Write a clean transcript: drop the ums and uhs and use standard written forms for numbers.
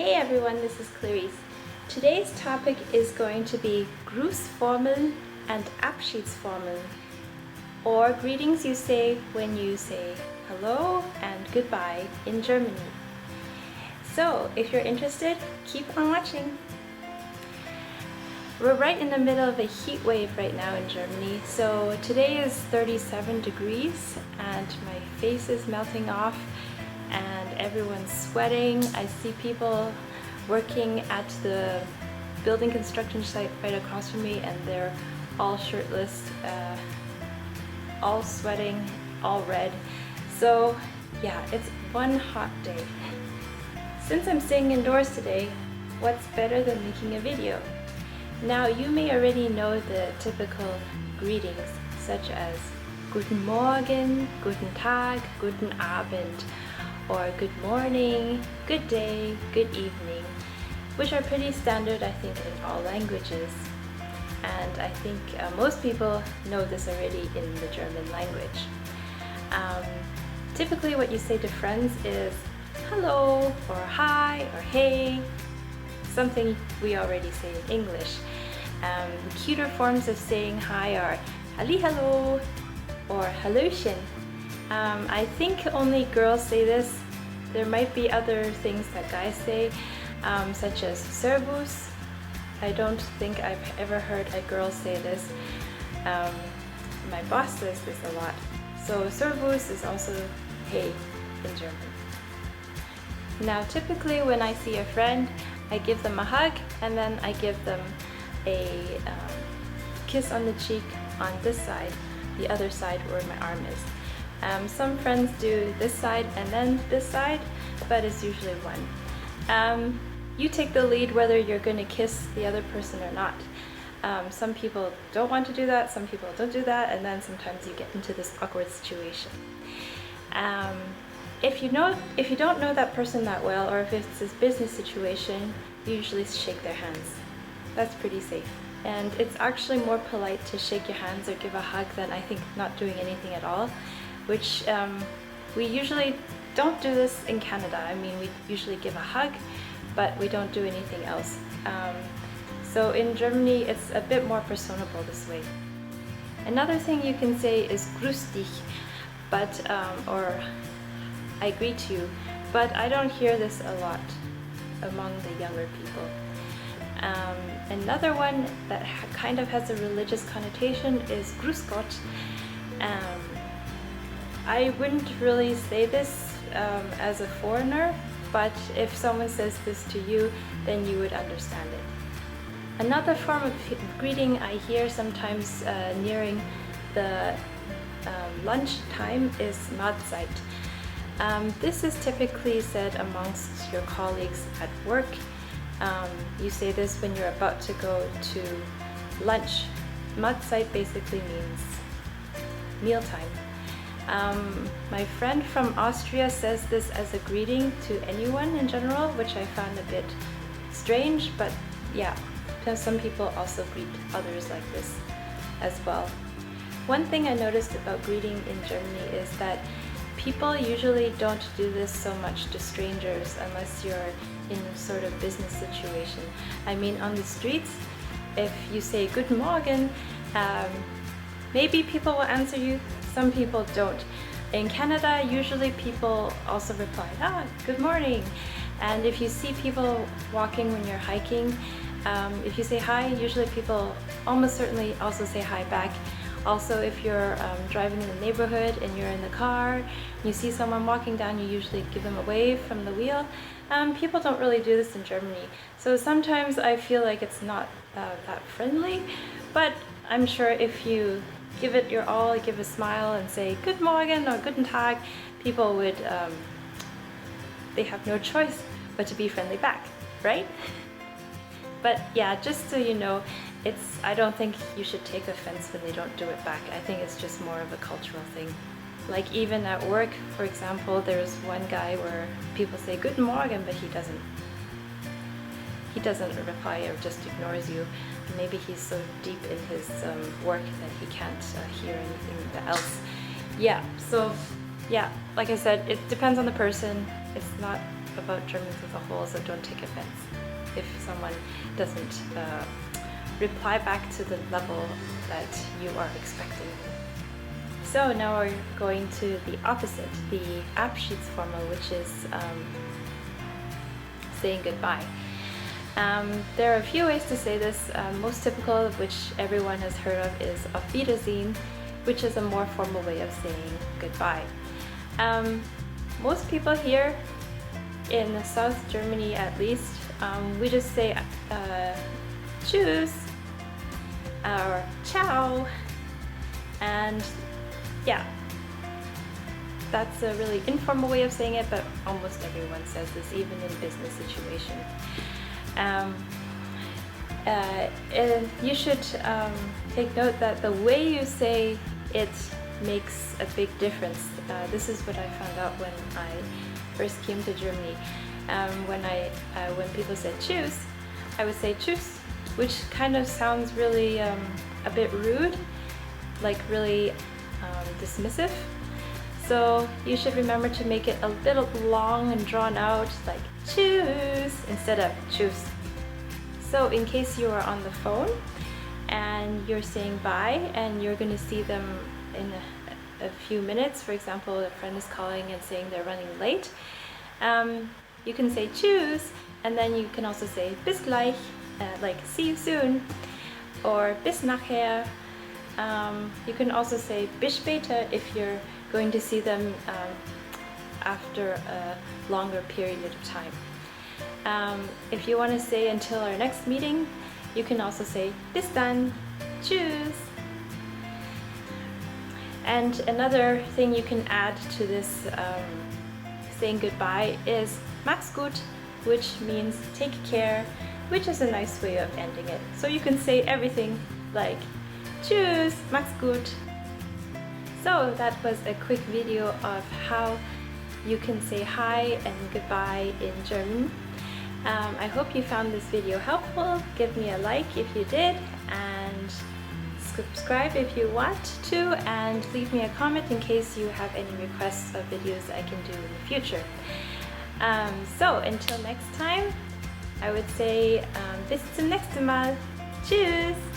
Hey everyone, this is Clarice. Today's topic is going to be Grußformeln and Abschiedsformeln, or greetings you say when you say hello and goodbye in Germany. So, if you're interested, keep on watching. We're right in the middle of a heat wave right now in Germany. So today is 37 degrees and my face is melting off and everyone's sweating. I see people working at the building construction site right across from me and they're all shirtless, all sweating, all red. So yeah, it's one hot day. Since I'm staying indoors today, what's better than making a video? Now you may already know the typical greetings such as Guten Morgen, Guten Tag, Guten Abend, or good morning, good day, good evening, which are pretty standard I think in all languages. And I think most people know this already in the German language. Typically what you say to friends is hello or hi or hey, something we already say in English. Cuter forms of saying hi are hallo or hallöchen. I think only girls say this. There might be other things that guys say, such as servus. I don't think I've ever heard a girl say this. My boss says this a lot. So servus is also hey in German. Now typically when I see a friend, I give them a hug and then I give them a kiss on the cheek on this side, the other side where my arm is. Some friends do this side and then this side, but it's usually one. You take the lead whether you're going to kiss the other person or not. Some people don't want to do that, some people don't do that, and then sometimes you get into this awkward situation. If you don't know that person that well, or if it's a business situation, you usually shake their hands. That's pretty safe. And it's actually more polite to shake your hands or give a hug than I think not doing anything at all, which we usually don't do this in Canada. I mean, we usually give a hug, but we don't do anything else. So in Germany, it's a bit more personable this way. Another thing you can say is grüß dich, but or I greet you, but I don't hear this a lot among the younger people. Another one that kind of has a religious connotation is Grüß Gott. I wouldn't really say this as a foreigner, but if someone says this to you, then you would understand it. Another form of greeting I hear sometimes nearing the lunch time is Mahlzeit. This is typically said amongst your colleagues at work. You say this when you're about to go to lunch. Mahlzeit basically means mealtime. My friend from Austria says this as a greeting to anyone in general, which I found a bit strange, but yeah, some people also greet others like this as well. One thing I noticed about greeting in Germany is that people usually don't do this so much to strangers unless you're in a sort of business situation. I mean, on the streets, if you say Guten Morgen, maybe people will answer you, some people don't. In Canada, usually people also reply, good morning. And if you see people walking when you're hiking, if you say hi, usually people almost certainly also say hi back. Also, if you're driving in the neighborhood and you're in the car, you see someone walking down, you usually give them a wave from the wheel. People don't really do this in Germany. So sometimes I feel like it's not that friendly, but I'm sure if you give it your all, give a smile and say Good Morgen or Guten Tag, people would, they have no choice but to be friendly back, right? But yeah, just so you know, I don't think you should take offense when they don't do it back. I think it's just more of a cultural thing. Like even at work, for example, there's one guy where people say Guten Morgen, but he doesn't reply or just ignores you. Maybe he's so deep in his work that he can't hear anything else. Yeah, so yeah, like I said, it depends on the person. It's not about Germans as a whole, so don't take offense if someone doesn't reply back to the level that you are expecting. So now we're going to the opposite, the Abschiedsformel, which is saying goodbye. There are a few ways to say this. Most typical, which everyone has heard of, is Auf Wiedersehen, which is a more formal way of saying goodbye. Most people here in South Germany, at least, we just say tschüss or ciao, and yeah, that's a really informal way of saying it, but almost everyone says this, even in business situations. And you should take note that the way you say it makes a big difference. This is what I found out when I first came to Germany. When people said tschüss, I would say tschüss, which kind of sounds really a bit rude, like really dismissive. So you should remember to make it a little long and drawn out, like tschüss instead of tschüss. So in case you are on the phone and you're saying bye and you're going to see them in a few minutes, for example, a friend is calling and saying they're running late, you can say tschüss, and then you can also say bis gleich, like see you soon, or bis nachher. You can also say bis später if you're going to see them after a longer period of time. If you want to say until our next meeting, you can also say bis dann, tschüss. And another thing you can add to this saying goodbye is mach's gut, which means take care, which is a nice way of ending it. So you can say everything like tschüss, mach's gut. So that was a quick video of how you can say hi and goodbye in German. I hope you found this video helpful. Give me a like if you did, and subscribe if you want to, and leave me a comment in case you have any requests of videos I can do in the future. So until next time, I would say bis zum nächsten Mal. Tschüss!